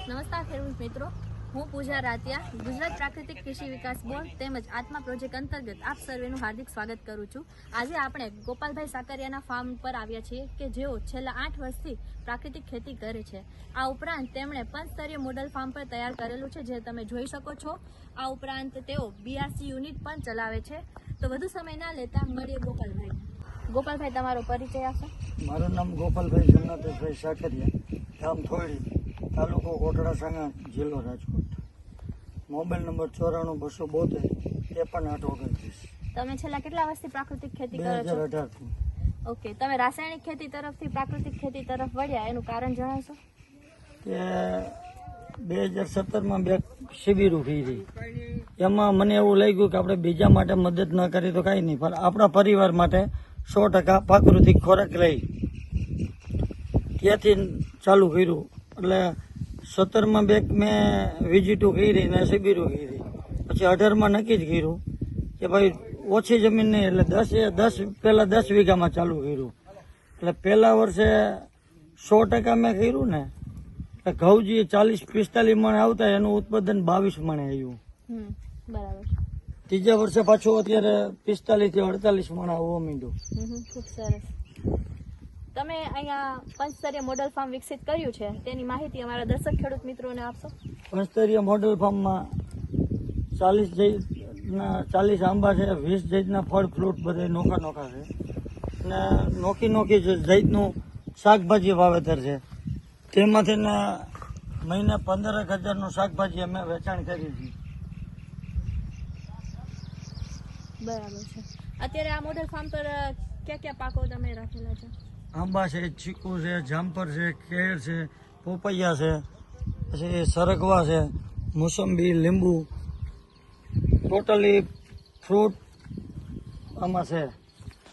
નમસ્કાર ખેડૂત મિત્રો, હું પૂજા રાતિયા ગુજરાત પ્રાકૃતિક કૃષિ વિકાસ બોર્ડ તેમજ આત્મા પ્રોજેક્ટ અંતર્ગત આપ સર્વેનું હાર્દિક સ્વાગત કરું છું। આજે આપણે ગોપાલભાઈ સાકરિયાના ફાર્મ પર આવ્યા છીએ કે જેઓ છેલ્લા 8 વર્ષથી પ્રાકૃતિક ખેતી કરે છે। આ ઉપરાંત તેમણે પંચસ્તરીય મોડલ ફાર્મ પર તૈયાર કરેલું છે જે તમે જોઈ શકો છો। આ ઉપરાંત તેઓ બીઆરસી યુનિટ પણ ચલાવે છે। તો વધુ સમય ના લેતા મળીએ ગોપાલભાઈ। ગોપાલભાઈ, તમારો પરિચય આપશો? મારું નામ ગોપાલભાઈ જન્નતભાઈ સાકરિયા, ગામ થોડી, તાલુકો કોટડા સાંગા, જિલ્લો રાજકોટ। મોબાઈલ નંબર 94 272 53 તમે છેલ્લા કેટલા વર્ષથી પ્રાકૃતિક ખેતી કરો છો? 2018 થી। ઓકે, તમે રાસાયણિક ખેતી તરફથી પ્રાકૃતિક ખેતી તરફ વળ્યા, એનું કારણ જણાવશો? કે 2017માં બે શિબિરો કરી, એમાં મને એવું લાગ્યું કે આપણે બીજા માટે મદદ ન કરી તો કાંઈ નહીં, પણ આપણા પરિવાર માટે 100% પ્રાકૃતિક ખોરાક લઈ ત્યાંથી ચાલુ કર્યું। એટલે 17માં બે મેં વિઝિટો કરી ને શિબિરો કરી, પછી 18માં નક્કી જ કર્યું કે ભાઈ ઓછી જમીન નહીં, એટલે પહેલાં 10 વીઘામાં ચાલુ કર્યું। એટલે પહેલા વર્ષે 100% મેં કર્યું ને, એટલે ઘઉંજી 40-45 મણ આવતા, એનું ઉત્પાદન 22 મણે આવ્યું। બરાબર। ત્રીજા વર્ષે પાછું અત્યારે 45 થી 48 મણ આવવા માંડ્યું। ખૂબ સરસ। તમે અહીંયા પંચસ્તરીય મોડલ ફાર્મ વિકસિત કર્યું છે, તેની માહિતી અમારા દર્શક ખેડૂત મિત્રોને આપશો? પંચસ્તરીય મોડલ ફાર્મમાં 40 આંબા છે, 20 જાતના ફળ ફ્રૂટ બધા નોખા છે, અને નોખી જાતનું શાકભાજી વાવેતર છે। તેમાંથી મહિને 15,000નું શાકભાજી અમે વેચાણ કરીએ છીએ। બરાબર છે। અત્યારે આ મોડલ ફાર્મ પર કયા પાકો તમે રાખેલા છે? આંબા છે, ચીકુ છે, જામફળ છે, કેળ છે, પોપૈયા છે, પછી સરગવા છે, મોસંબી, લીંબુ, ટોટલી ફ્રૂટ આમાં છે।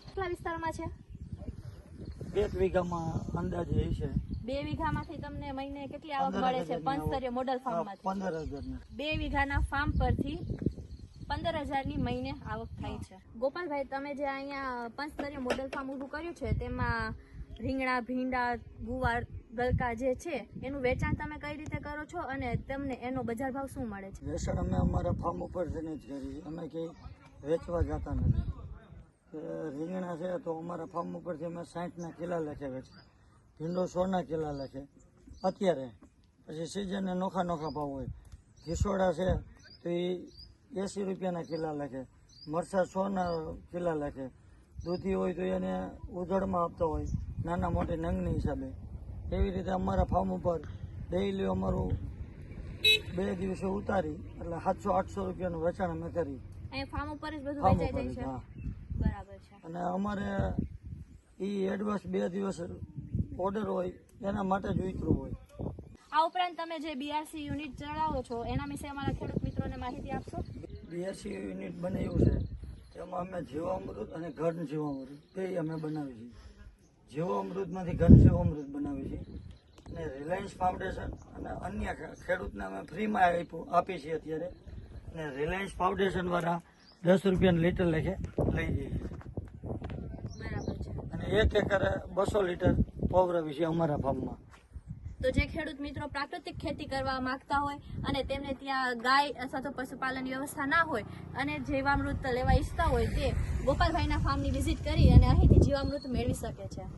કેટલા વિસ્તારમાં છે? 2 વીઘામાં અંદાજે છે। 2 વીઘામાંથી તમને મહિને કેટલી આવક મળે છે પંચસ્તરીય મોડલ ફાર્મમાંથી? 15,000। 2 વીઘાના ફાર્મ પરથી 15,000ની મહિને આવક થાય છે। ગોપાલભાઈ, તમે જે અહીંયા પંચસ્તરીય મોડલ ફાર્મ ઊભું કર્યું છે, તેમાં રીંગણા, ભીંડા, ગુવાર, ગલકા જે છે, એનું વેચાણ તમે કઈ રીતે કરો છો અને તમને એનો બજાર ભાવ શું મળે છે? વેચાણ અમે અમારા ફાર્મ ઉપર જઈને જ કરીએ, અમે કંઈ વેચવા જતા નથી। રીંગણા છે તો અમારા ફાર્મ ઉપરથી અમે 60ના કિલા લેખે વેચીએ, ભીંડો 100ના કિલા લેખે અત્યારે, પછી સિઝને નોખા ભાવ હોય। ઘીસોડા છે તો એ 80 રૂપિયાના કિલા લેખે, મરચાં 100ના કિલા લેખે, દૂધી હોય તો એને ઉધડમાં આપતા હોય નાના મોટી નંગની હિસાબે। એવી રીતે અમારા ફાર્મ ઉપર ડેઈલી અમારું 2 દિવસે ઉતારી એટલે 700-800 રૂપિયાનું વેચાણ અમે કરી અહીંયા ફાર્મ ઉપર જ બધું ફાર્મ વેચાઈ ઉપર। જાય હા, છે। બરાબર છે। અને અમારે એ એડવાન્સ 2 દિવસ ઓર્ડર હોય એના માટે જ ઉતરું હોય। આ ઉપરાંત તમે જે બીઆરસી યુનિટ ચલાવો છો, એના વિશે અમારા ખેડૂત મિત્રોને માહિતી આપશો? બીઆરસી યુનિટ બનાવ્યું છે, તેમાં અમે જીવામૃત અને ઘન જીવામૃત બે અમે બનાવીએ છીએ। જીવામૃતમાંથી ઘન જીવામૃત બનાવીએ છીએ, અને રિલાયન્સ ફાઉન્ડેશન અને અન્ય ખેડૂતને અમે ફ્રીમાં આપીએ છીએ અત્યારે, અને રિલાયન્સ ફાઉન્ડેશનવાળા 10 રૂપિયાના લીટર લેખે લઈ જઈએ છીએ। બરાબર છે। અને 1 એકરે 200 લીટર પવરાવી છે અમારા ફાર્મમાં। તો જે ખેડૂત મિત્રો પ્રાકૃતિક ખેતી કરવા માંગતા હોય અને તેમને ત્યાં ગાય અથવા તો પશુપાલનની વ્યવસ્થા ના હોય અને જીવામૃત લેવા ઈચ્છતા હોય, તે ગોપાલભાઈના ફાર્મની વિઝિટ કરી અને અહીંથી જીવામૃત મેળવી શકે છે।